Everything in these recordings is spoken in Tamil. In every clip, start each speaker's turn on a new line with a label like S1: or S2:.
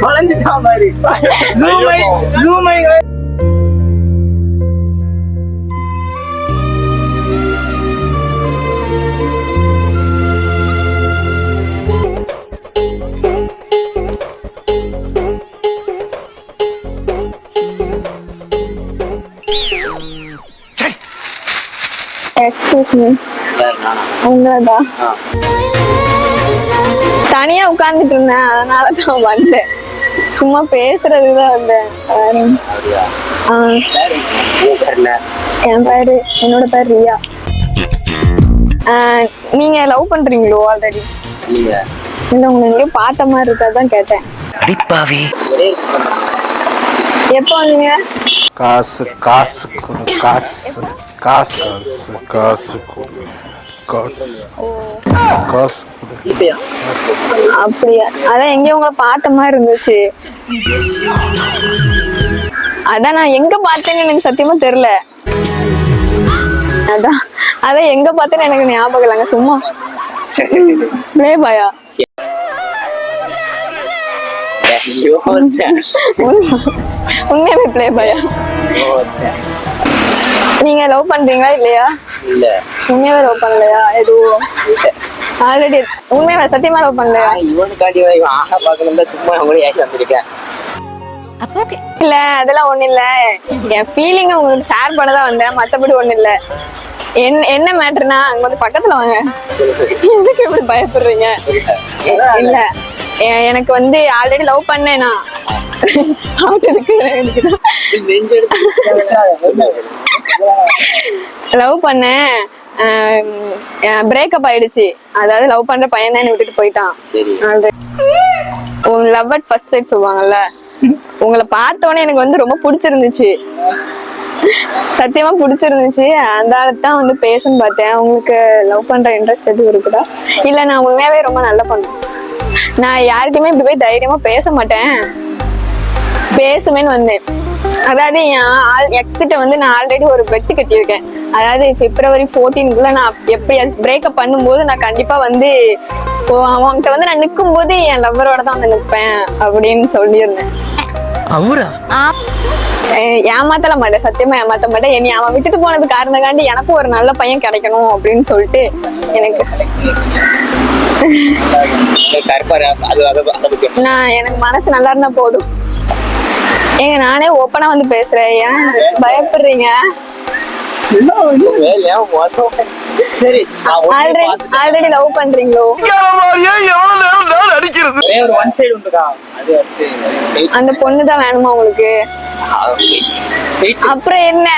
S1: தொலைஞ்சிட்டான் மாதிரி ஜூமை
S2: எக்ஸ்கியூஸ் மீ, உங்களதா? தனியா உட்கார்ந்துட்டு இருந்தேன், அதனால தான் வந்தேன். சும்மா பேசுறதுக்கு தான் வந்தேன். என் பேரு, என்னோட பேர் ரியா. நீங்க லவ் பண்றீங்களோ ஆல்ரெடி? இல்ல, உங்களை எங்கேயோ பார்த்த மாதிரி இருக்காதான் கேட்டேன். எப்போ வந்தீங்க?
S3: காசு காசு காசு காசு காசு காசு.
S2: அப்படியா? அதான் எங்கேயோ உங்களை பார்த்த மாதிரி இருந்துச்சு. அதான் நான் எங்க பார்த்தேன்னு எனக்கு சத்தியமா தெரியல. அதான் எங்க பார்த்தேன்னு எனக்கு ஞாபகம் இல்லைங்க. சும்மா பிளே பாயா? உண்மையாவே பிளே பாயா? நீங்க லவ் பண்றீங்களா இல்லையா? இல்ல. உண்மையாவே லவ் பண்ணலையா? எதுவும் ஆல்ரெடி உண்மையாவே சத்தியமா லவ் பண்ணலையா?
S1: இவனுக்காண்டி ஆக பார்க்கணும் தான் சும்மா கூட ஏறி வந்திருக்கேன்.
S2: இல்ல, அதெல்லாம் ஒண்ணு இல்ல. என் ஃபீலிங் உங்களுக்கு ஷேர் பண்ணதான் வந்தேன், மத்தபடி ஒண்ணு இல்ல. என்ன மேட்டர்னா, அங்க வந்து பக்கத்துல வாங்க. எதுக்கு எப்படி பயப்படுறீங்க? இல்ல, எனக்கு வந்து ஆல்ரெடி லவ் பண்ணேனா லவ் பண்ணேன், பிரேக்கப் ஆயிடுச்சு. அதாவது லவ் பண்ற பையன் தான் விட்டுட்டு போயிட்டான். லவ் அட் ஃபர்ஸ்ட் சைட் சொல்லுவாங்கல்ல, உங்களை பார்த்தோன்னே எனக்கு வந்து ரொம்ப பிடிச்சிருந்துச்சு, சத்தியமா பிடிச்சிருந்துச்சு. அதனால தான் வந்து பேசணும்னு பார்த்தேன். உங்களுக்கு லவ் பண்ற இன்ட்ரெஸ்ட் எதுவும் இருக்குதா? இல்ல, நான் உண்மையாவே ரொம்ப நல்ல பொண்ணு. நான் யாருக்குமே இப்படி போய் தைரியமா பேச மாட்டேன், பேசுமேன்னு வந்தேன். அதாவது என் எக்ஸிட்ட வந்து நான் ஆல்ரெடி ஒரு பெட்டு கட்டியிருக்கேன். அதாவது February 14 நான் எப்படியாச்சும் பிரேக்கப் பண்ணும்போது நான் கண்டிப்பா வந்து அவன்கிட்ட வந்து நான் நிற்கும் போது என் லவ்வரோட தான் வந்து நிற்பேன் அப்படின்னு சொல்லியிருந்தேன். ஏமாத்தல மாட்டேன், சத்தியமா ஏமாத்த மாட்டேன். என்னை அவன் விட்டுட்டு போனது காரணக்காண்டி எனக்கும் ஒரு நல்ல பையன் கிடைக்கணும் அப்படின்னு சொல்லிட்டு எனக்கு மனசு நல்லா இருந்தா போதும். ஏங்க, நானே ஓப்பனா வந்து பேசுறேன், ஏன் பயப்படுறீங்க? ஆல்ரெடி லவ் பண்றீங்களோ? அந்த பொண்ணுதான் வேணுமா உங்களுக்கு? அப்புறம் என்ன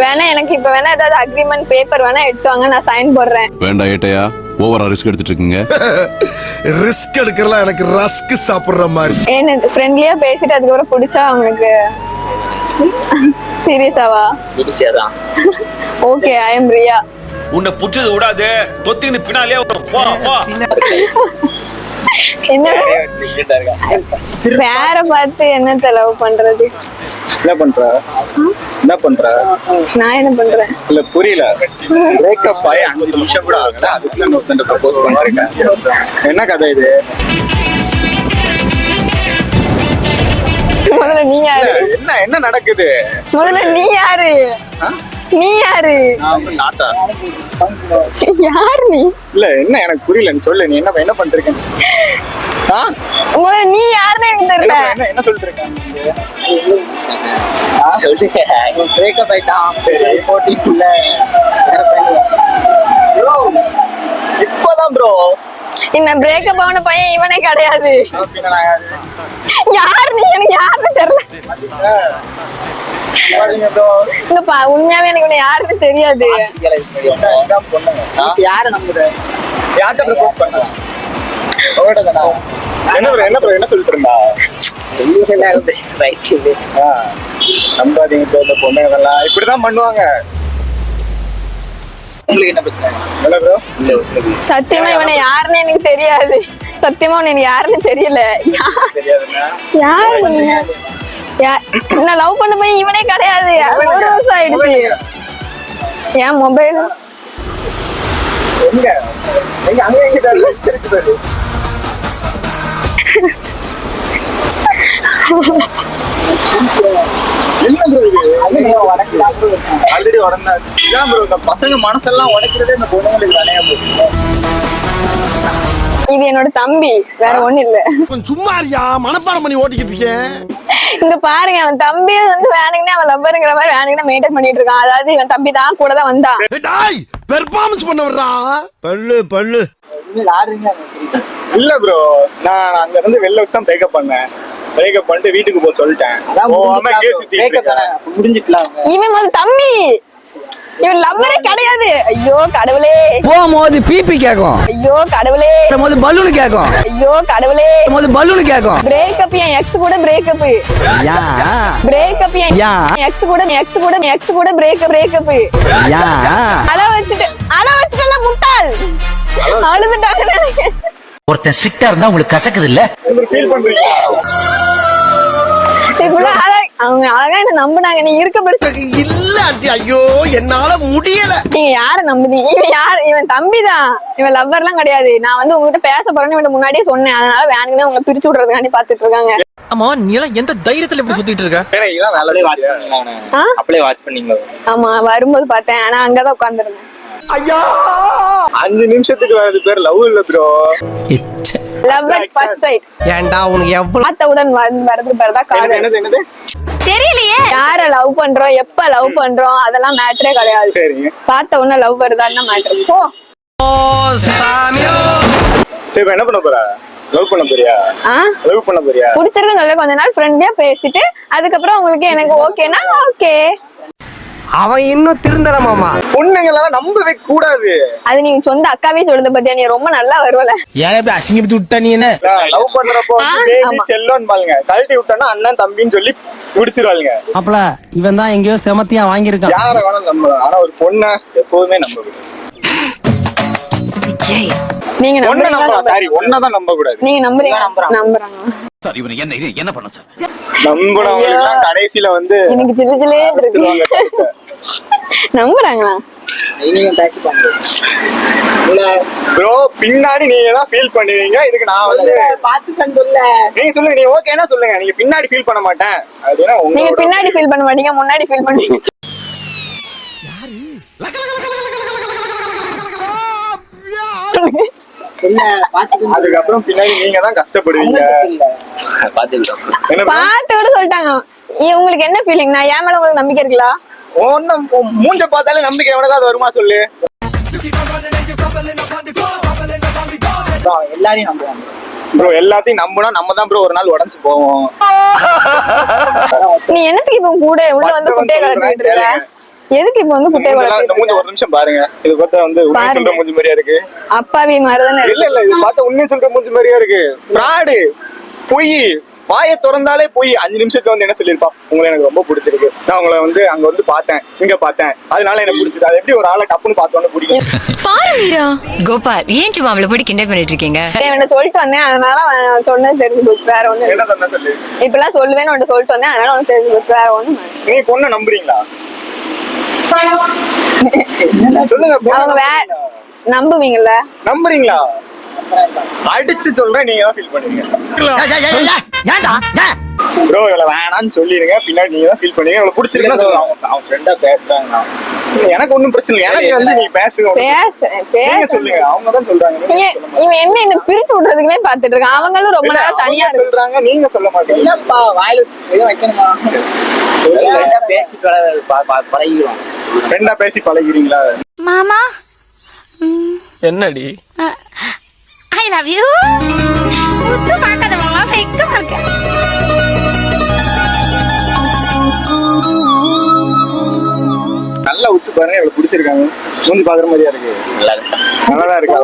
S2: வேணா, எனக்கு இப்ப வேணா ஏதாவது அக்ரிமெண்ட் பேப்பர் வேணா எடுத்துவாங்க, நான் சைன் போடுறேன்.
S4: வேண்டாம் ஏட்டையா, ஓவரா ரிஸ்க் எடுத்துட்டு இருக்கீங்க.
S5: ரிஸ்க் எடுக்கறலாம் எனக்கு ரஸ்க் சாப்பிடுற மாதிரி.
S2: என்ன ஃப்ரெண்ட்லியா பேசிட்டு அதுக்கப்புறம் பிடிச்சா உங்களுக்கு சீரியஸாவா?
S1: சீரியஸா தான்.
S2: ஓகே, ஐ அம் ரியா.
S4: உன்னை புடிச்சது விடாதே, தொத்தின்னு பின்னாலே வரும். வா வா.
S2: என்ன வேற பார்த்து என்னத்த லவ் பண்றது?
S3: என்ன பண்ற?
S2: நான் என்ன பண்றேன்
S3: இல்ல புரியல. பிரேக்கப் ஆகி 5 நிமிஷம் கூட ஆகல, அதுக்குள்ள இன்னொருத்தன் ப்ரப்போஸ் பண்ணிருக்கேன். என்ன கதை இது?
S2: முதல்ல நீ யாரு?
S3: என்ன நடக்குது?
S2: முதல்ல நீ யாரு? யாரு நீ?
S3: இல்ல என்ன எனக்கு புரியல, நீ சொல்லு. நீ என்ன பண்றீங்க?
S2: நீ யாருன்னு எனக்கு தெரியல.
S3: என்ன சொல்லிட்டு இருக்க?
S1: பிரேக்கப் ஆயிட்டான். சரி,
S3: இப்பதான் ப்ரோ
S2: இந்த பிரேக்கப் ஆன பையன் இவனே கிடையாது. யாரு நீ? எனக்கு யாருன்னு தெரியல. உண்மையாவே எனக்கு யாருன்னு தெரியாது.
S1: யாரு நம்புற?
S3: என்ன சொல்லிட்டு இருந்தா? நம்பாதீங்க, பொண்ணுங்கெல்லாம் இப்படிதான் பண்ணுவாங்க.
S2: சத்தியமா இவனை யாருன்னு எனக்கு தெரியாது. சத்தியமா உனக்கு யாருன்னு தெரியல. யாரு நான் லவ் பண்ண போய் இவனே கிடையாது. 1 வருஷம் ஆயிடுச்சு. என் மொபைல்
S3: என்ன ப்ரோ இது ஆல்ரெடி உடனே இதான் ப்ரோ இந்த பசங்க மனசெல்லாம் உடைக்கிறதே இந்த பொண்ணுங்களுக்கு வேலையா போச்சு.
S2: இது என்னோட தம்பி, வேற ஒண்ணு இல்ல.
S5: சும்மா இருக்கியா மனப்பாடம் பண்ணி ஓட்டிக்கிட்டு இருக்கேன்.
S2: இங்க பாருங்க, அவன் தம்பி வந்து வேணுங்கன்னே அவன் லவ்வருங்கிற மாதிரி வேணுங்கன்னு மெயின்டைன் பண்ணிட்டு இருக்கான். அதாவது இவன் தம்பி தான் கூட தான் வந்தான்.
S5: டேய் பெர்ஃபார்மன்ஸ் பண்ண வர்றா பல்லு பல்லு.
S3: இல்ல ப்ரோ, நான் அங்க இருந்து வெளில வச்சு தான் பிரேக்கப் பண்ணேன். பிரேக்கப் பண்ணிட்டு வீட்டுக்கு போக சொல்லிட்டேன்.
S1: முடிஞ்சுக்கலாம்.
S2: இவன் முதல்ல தம்பி, இவன் லவ்வரே கிடையாது. ஐயோ கடவுளே.
S6: போகும்போது பிபி கேக்கும்,
S2: ஐயோ கடவுளே.
S6: போது பலூன் கேக்கும்,
S2: ஐயோ கடவுளே.
S6: போது பலூன் கேக்கும்.
S2: பிரேக்கப் என் எக்ஸ் கூட பிரேக்கப்.
S6: யா
S2: பிரேக்கப் என்
S6: யா
S2: எக்ஸ் கூட பிரேக்கப்.
S6: யா
S2: அழ வச்சுட்டல முட்டாள். அழுதுட்டாங்க.
S7: ஒருத்தன் ஸ்ட்ரிக்டா இருந்தா உங்களுக்கு கசக்குது இல்ல?
S3: ஃபீல் பண்றீங்களா?
S2: இப்படிலாம் அவங்க அழகா என்ன நம்புனாங்க. நீ இருக்க பெருசு
S5: இல்ல ஆண்டி, ஐயோ என்னால முடியல.
S2: நீங்க யார நம்புதீங்க? இவன் யாரு? இவன் தம்பிதான். இவன் லவ்வர் எல்லாம் கிடையாது. நான் வந்து உங்ககிட்ட பேச போறேன்னு இவன் முன்னாடியே சொன்னேன். அதனால வேணுங்கன்னு உங்களை பிரிச்சு விடுறதுக்காண்டி பாத்துட்டு இருக்காங்க.
S6: ஆமா, நீ எல்லாம் எந்த தைரியத்துல இப்படி சுத்திட்டு இருக்க?
S3: இதான் வேலை
S1: அப்படியே வாட்ச் பண்ணீங்களா?
S2: ஆமா, வரும்போது பார்த்தேன். ஆனா அங்கதான் உட்கார்ந்துருந்தேன்.
S3: 5 நிமிஷத்துக்கு வரது பேர் லவ் இல்ல bro.
S2: Love at first sight.
S6: ஏன்டா உனக்கு எவ்வளவு
S2: பார்த்தவுடன் வரது பேர் தான் காதல்.
S3: என்னது
S2: தெரியலையே யார லவ் பண்றோம், எப்ப லவ் பண்றோம், அதெல்லாம் மேட்டரே கிடையாது.
S3: சரிங்க.
S2: பார்த்த உடனே லவ் வருதான்னு மேட்டர். போ.
S3: சரி, இப்ப என்ன பண்ண போற? லவ் பண்ண போறியா? லவ் பண்ண போறியா?
S2: பிடிச்சிருக்குன்னு சொல்லி கொஞ்ச நாள் ஃப்ரெண்ட்லியா பேசிட்டு அதுக்கப்புறம் உங்களுக்கு எனக்கு ஓகேனா ஓகே.
S6: அவன் இன்னும் திருந்தல மாமா.
S3: பொண்ணுங்களெல்லாம் நம்பவே கூடாது.
S2: அது நீ சொந்த அக்காவே சொல்லுத பத்தியா, நீ ரொம்ப நல்லா வருவல.
S6: ஏன் இப்படி அசிங்கப்பட்டு விட்ட நீ? என்ன
S3: லவ் பண்றப்போ பேபி செல்லோன்னு பாருங்க, கழட்டி விட்டோன்னா அண்ணன் தம்பின்னு சொல்லி பிடிச்சிருவாங்க.
S6: அப்பல இவன் தான் எங்கேயோ செமத்தியா வாங்கியிருக்கான்.
S3: யார வேணாலும் நம்பலாம், ஆனா ஒரு பொண்ணை எப்போதுமே நம்ப கூடாது.
S2: நீங்க
S3: நம்பலாம், சாரி, ஒன்னதான் நம்ப கூடாது.
S2: நீங்க நம்புறீங்க? நம்புறாங்க
S7: சார் இவனை என்ன பண்ண சார்?
S3: நம்புறவங்க எல்லாம் கடைசியில வந்து
S2: எனக்கு ஜில்லு ஜில்லே இருக்கு. நம்புறாங்களா?
S1: நீங்க பேசி பாருங்க
S3: ப்ரோ. பின்னாடி நீங்க தான் ஃபீல் பண்ணுவீங்க. இதுக்கு நான் வந்து
S1: பாத்து கண்டுல்ல.
S3: நீங்க சொல்லுங்க, நீங்க ஓகேனா சொல்லுங்க. நீங்க பின்னாடி ஃபீல் பண்ண மாட்டேன் அப்படினா
S2: நீங்க பின்னாடி ஃபீல் பண்ண மாட்டீங்க, முன்னாடி ஃபீல் பண்ணுவீங்க.
S1: என்ன பாத்து
S3: அதுக்கப்புறம் பின்னாடி நீங்க தான் கஷ்டப்படுவீங்க.
S1: பாத்துக்கலாம்.
S3: என்ன
S2: பார்த்தோட சொல்லிட்டாங்க. உங்களுக்கு என்ன ஃபீலிங்? நான் ஏன் மேல உங்களுக்கு நம்பிக்கை இருக்குல்ல?
S3: ஒன்னும் மூஞ்ச பார்த்தாலே நம்பிக்கை எவனக்காவது வருமா சொல்லு?
S1: எல்லாரையும் நம்புவாங்க
S3: ப்ரோ. எல்லாத்தையும் நம்பினா நம்ம தான் ப்ரோ ஒரு நாள் உடஞ்சு போவோம்.
S2: நீ என்னத்துக்கு இப்ப கூட உள்ள வந்து குட்டையை கலப்பிட்டு இருக்க? எதுக்கு இப்ப வந்து குட்டையை
S3: இந்த மூஞ்சி ஒரு நிமிஷம் பாருங்க. இது பார்த்தா வந்து உண்மை சொல்ற மூஞ்சி மாதிரியா இருக்கு.
S2: அப்பாவி மாதிரிதானே இருக்கு.
S3: இல்ல இது பார்த்தா உண்மை சொல்ற மூஞ்சி மாதிரியா இருக்கு. ஃப்ராடு, பொய். வாயை திறந்தாலே போய் 5 நிமிஷத்துல வந்து என்ன சொல்லிருப்பா, உங்களை எனக்கு ரொம்ப பிடிச்சிருக்கு, நான் உங்களை வந்து அங்க வந்து பார்த்தேன், இங்க பார்த்தேன், அதனால எனக்கு பிடிச்சது. அது எப்படி ஒரு ஆளை டப்புன்னு பார்த்தோன்னு பிடிக்கும்?
S8: கோபால், ஏன் சும்மா அவளை போட்டு கிண்டல் பண்ணிட்டு இருக்கீங்க?
S2: என்ன சொல்லிட்டு வந்தேன், அதனால அவன் சொன்னது தெரிஞ்சு போச்சு. வேற ஒண்ணு
S3: என்ன சொன்ன சொல்லு.
S2: இப்பெல்லாம் சொல்லுவேன்னு உன்கிட்ட சொல்லிட்டு வந்தேன், அதனால உனக்கு தெரிஞ்சு போச்சு. வேற ஒண்ணு.
S3: நீ பொண்ணை நம்புறீங்களா? சொல்லுங்க.
S2: அவங்க வேற நம்புவீங்கல்ல?
S3: நம்புறீங்களா? அடிச்சு சொல்றேன், நீங்க தான் ஃபீல் பண்ணுவீங்க ப்ரோ. இவளை வேணான்னு சொல்லிருங்க, பின்னாடி நீங்க தான் ஃபீல் பண்ணுவீங்க. இவளை பிடிச்சிருக்குன்னா சொல்லுங்க. அவன் ஃப்ரெண்டா பேசுறாங்க, எனக்கு ஒண்ணும் பிரச்சனை இல்லை. எனக்கு வந்து நீ பேசுங்க, நீங்க சொல்லுங்க. அவங்க தான் சொல்றாங்க.
S2: இவன் என்ன பிரிச்சு விடுறதுக்குன்னே பாத்துட்டு இருக்கான். அவங்களும் ரொம்ப நேரம் தனியா
S3: சொல்றாங்க, நீங்க சொல்ல மாட்டீங்க.
S1: என்னப்பா வாயில எதுவும் வைக்கணுமா? பேசி பழகிடுவாங்க.
S3: ஃப்ரெண்டா பேசி பழகிறீங்களா?
S8: மாமா,
S6: என்னடி?
S8: I love you. முத்து பார்க்காத மாமா, வெக்கமா இருக்கு.
S3: நல்லா உத்து பாருங்க, இவ்வளவு பிடிச்சிருக்காங்க. மூஞ்சி பாக்குற மாதிரியா இருக்கு. நல்லாதான் இருக்கா?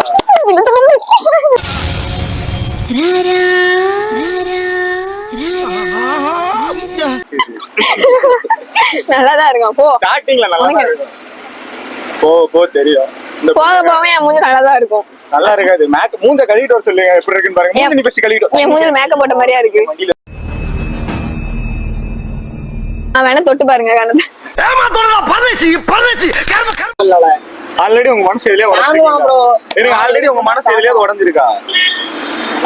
S2: நல்லாதான் இருக்கும். போ.
S3: ஸ்டார்டிங்ல நல்லா இருக்கும். போ தெரியும்.
S2: போக போக என் மூஞ்சி நல்லாதான் இருக்கும்.
S3: நல்லா இருக்காது. மூஞ்ச கழுவிட்டு வர சொல்லுங்க, எப்படி இருக்குன்னு பாருங்க. மூஞ்சி நீ ஃபர்ஸ்ட் கழுவிட்டு.
S2: என் மூஞ்சில மேக்கப் போட்ட மாதிரியா இருக்கு. வேணா தொட்டு பாருங்க கண்ணத்தை.
S3: ஆல்ரெடி உங்க மனசு எதுலயே உடைஞ்சிருக்கா? ஆல்ரெடி உங்க மனசு எதுலயே உடைஞ்சிருக்கா?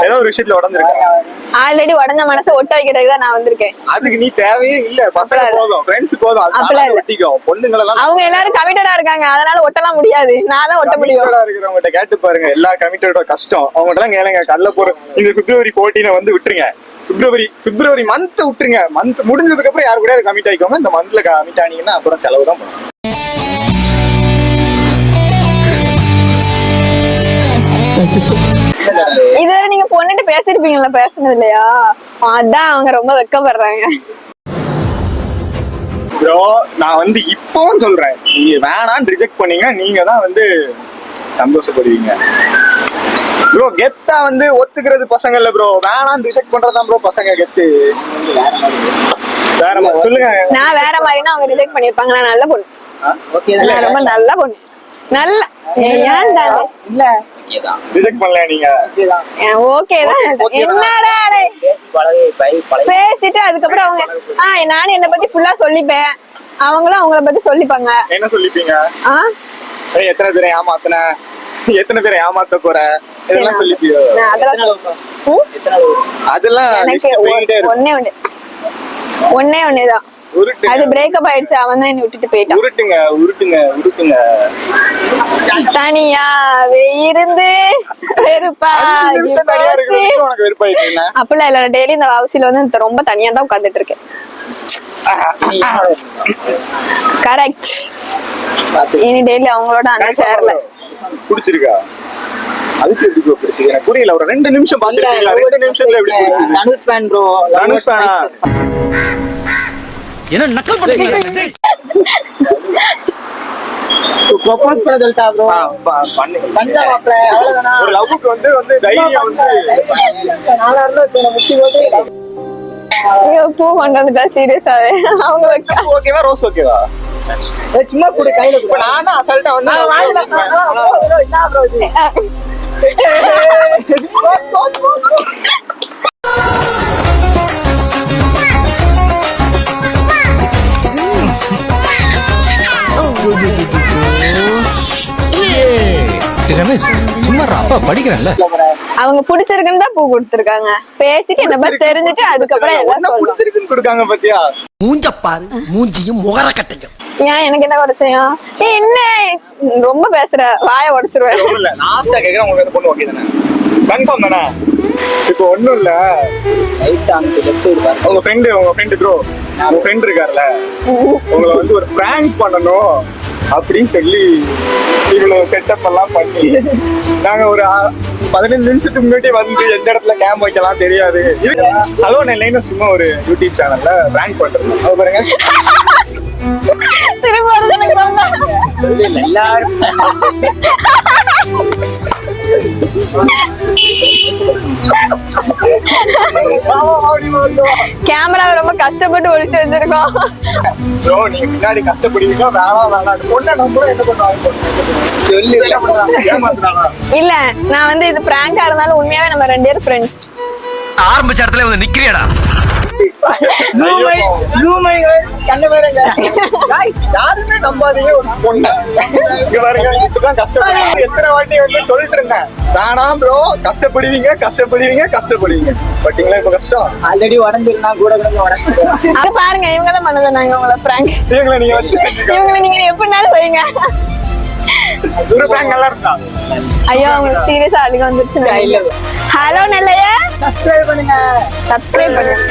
S3: ஏதோ ஒரு விஷயத்துல உடஞ்சிருக்காங்க.
S2: ஆல்ரெடி உடஞ்ச மனசை ஒட்ட வைக்கிறதுக்கு தான் நான் வந்திருக்கேன்.
S3: அதுக்கு நீ தேவையே இல்ல. பசங்க போதும், ஃப்ரெண்ட்ஸ் போதும்.
S2: அப்பெல்லாம் இல்ல.
S3: ஒட்டிக்கும். பொண்ணுங்களெல்லாம்
S2: அவங்க எல்லாரும் கமிட்டடா இருக்காங்க, அதனால ஒட்டலாம் முடியாது. நான் தான் ஒட்ட முடியும்.
S3: இருக்கிறவங்ககிட்ட கேட்டு பாருங்க, எல்லா கமிட்டடோட கஷ்டம் அவங்ககிட்ட எல்லாம் கேளுங்க. கல்ல போற இந்த பிப்ரவரி 14 வந்து விட்டுருங்க. பிப்ரவரி மந்த் விட்டுருங்க. மந்த் முடிஞ்சதுக்கு அப்புறம் யாரு கூட கமிட் ஆயிக்கோங்க. இந்த மந்த்ல கமிட் ஆனீங்கன்னா அப்புறம் செலவு தான் பண்ணும்.
S2: இதுவரை நீங்க பொண்ணுட்டு பேசிருப்பீங்களா? பேசுனது இல்லையா? அதான் அவங்க ரொம்ப வெக்கப்படுறாங்க.
S3: ப்ரோ நான் வந்து இப்பவும் சொல்றேன், நீங்க வேணான்னு ரிஜெக்ட் பண்ணீங்க, நீங்க தான் வந்து சந்தோஷப்படுவீங்க. ப்ரோ கெத்தா வந்து ஒத்துக்கிறது பசங்க இல்ல ப்ரோ, வேணான்னு ரிஜெக்ட் பண்றதுதான் ப்ரோ பசங்க கெத்து. வேற மாதிரி சொல்லுங்க.
S2: நான் வேற மாதிரினா அவங்க ரிஜெக்ட் பண்ணிருப்பாங்க. நான் நல்ல பொண்ணு. நான் ரொம்ப நல்ல பொண்ணு. நல்ல ஏன்டா இல்ல
S3: ரிஜெக்ட் பண்ணல நீங்க?
S2: ஓகே தான். என்னடா பேசிட்டு அதுக்கப்புறம் அவங்க நானும் என்ன பத்தி ஃபுல்லா சொல்லிப்பேன், அவங்களும் அவங்கள பத்தி சொல்லிப்பாங்க.
S3: என்ன சொல்லிப்பீங்க? எத்தனை பேரை ஏமாத்தின, எத்தனை பேரை ஏமாத்த போற, இதெல்லாம் சொல்லிப்பீங்க. அதெல்லாம்
S2: எனக்கு ஒன்னே ஒண்ணுதான். அது பிரேக்கப் ஆயிடுச்சு. அவன் தான் என்ன விட்டுட்டு போயிட்டான்.
S3: உருட்டுங்க உருட்டுங்க உருட்டுங்க.
S2: தனியாவே இருந்து அப்பெல்லாம் இல்ல. டெய்லி இந்த ஹவுஸ்ல வந்து ரொம்ப தனியா தான் உட்கார்ந்துட்டு இருக்கேன். கரெக்ட். இனி டெய்லி அவங்களோட அந்த சேர்ல
S3: புடிச்சிருக்கா? அதுக்கு எப்படி ப்ரோ பிடிச்சது? எனக்கு புரியல. ஒரு 2 நிமிஷம் பாத்துட்டீங்களா? 2 நிமிஷத்துல எப்படி பிடிச்சது?
S1: Dhanush fan bro.
S3: தனுஷ் ஃபேனா?
S7: என்ன நக்கல் பண்றீங்க?
S1: ப்ரோபோஸ் பண்ண சொல்லிட்டா ப்ரோ.
S3: பண்ணா மாப்ள அவ்வளவுதானா? ஒரு லவ்வுக்கு வந்து தைரியம் வந்து
S1: நாளா இருந்தா முட்டி போட்டு
S2: பூ பண்றதுக்கா? சீரியஸாவே அவங்க
S3: ஓகேவா? ரோஸ் ஓகேவா?
S1: சும்மா கூட கையில
S3: இப்ப நானும் அசால்ட்டா வந்து
S7: சும்மா அப்பா படிக்கிறேன்ல.
S2: அவங்க பிடிச்சிருக்குன்னு தான் பூ கொடுத்திருக்காங்க. பேசிட்டு என்ன பத்தி தெரிஞ்சுட்டு அதுக்கப்புறம் எல்லாம் சொல்லுவாங்க.
S3: பிடிச்சிருக்குன்னு கொடுக்காங்க பாத்தியா?
S6: மூஞ்ச பாரு, மூஞ்சியும் முகர கட்டையும்.
S2: ஏன் எனக்கு என்ன குறைச்சையும்? என்ன ரொம்ப பேசுற, வாயை உடைச்சிருவேன்.
S3: இல்ல லாஸ்டா கேக்குறேன், உங்களுக்கு பொண்ணு ஓகே தானே? கன்ஃபார்ம் தானே? இப்போ ஒண்ணும் இல்ல, உங்க ஃப்ரெண்ட் ப்ரோ, உங்க ஃப்ரெண்ட் இருக்கார்ல, உங்களை வந்து ஒரு பிராங்க் பண்ணணும் அப்படின்னு சொல்லி இவ்வளவு செட்டப் எல்லாம் பண்ணி நாங்க ஒரு 15 நிமிஷத்துக்கு முன்னாடி வந்து எந்த இடத்துல கேம் வைக்கலாம் தெரியாது. இது ஹலோ நெல்லைன்னு சும்மா ஒரு யூடியூப் சேனல்ல பிராங்க் பண்றோம். அது பாருங்க.
S2: திரும்ப வருது எனக்கு ரொம்ப.
S1: எல்லாரும்
S2: கேமரா ரொம்ப கஷ்டப்பட்டு ஒளிச்சு வச்சிருக்கோம்.
S3: ப்ரோ நீங்க பின்னாடி கஷ்டப்படுவீங்க. வேணாம் பொண்ணை நம்ம என்ன பண்ணுவாங்க சொல்லி ஏமாத்துறாங்க.
S2: இல்ல நான் வந்து இது பிராங்கா இருந்தாலும் உண்மையாவே நம்ம 2 பேரும் ஃப்ரெண்ட்ஸ்.
S7: ஆரம்பிச்ச இடத்துல வந்து நிக்கிறியாடா?
S3: யாருமே நம்பாதீங்க ஒரு பொண்ணு. இங்க பாருங்க, இப்பதான் கஷ்டப்படுவீங்க. எத்தனை வாட்டி வந்து சொல்லிட்டு இருந்தேன், வேணாம் ப்ரோ கஷ்டப்படுவீங்க கஷ்டப்படுவீங்க. பட்டீங்களா இப்ப கஷ்டம்?
S1: ஆல்ரெடி உடஞ்சிருந்தா கூட உடஞ்சிருக்கோம்.
S2: அது பாருங்க, இவங்க தான் பண்ண சொன்னாங்க உங்களை பிராங்க்.
S3: இவங்களை நீங்க வச்சு செஞ்சுக்கோங்க.
S2: இவங்களை நீங்க எப்படினாலும் செய்யுங்க.
S3: ஒரு பிராங்க் நல்லா இருந்தா.
S2: ஐயோ அவங்களுக்கு சீரியஸா அழுக வந்துருச்சு. ஹலோ நெல்லையா,
S1: சப்ஸ்கிரைப் பண்ணுங்க.
S2: சப்ஸ்கிரைப் பண்ணுங்க.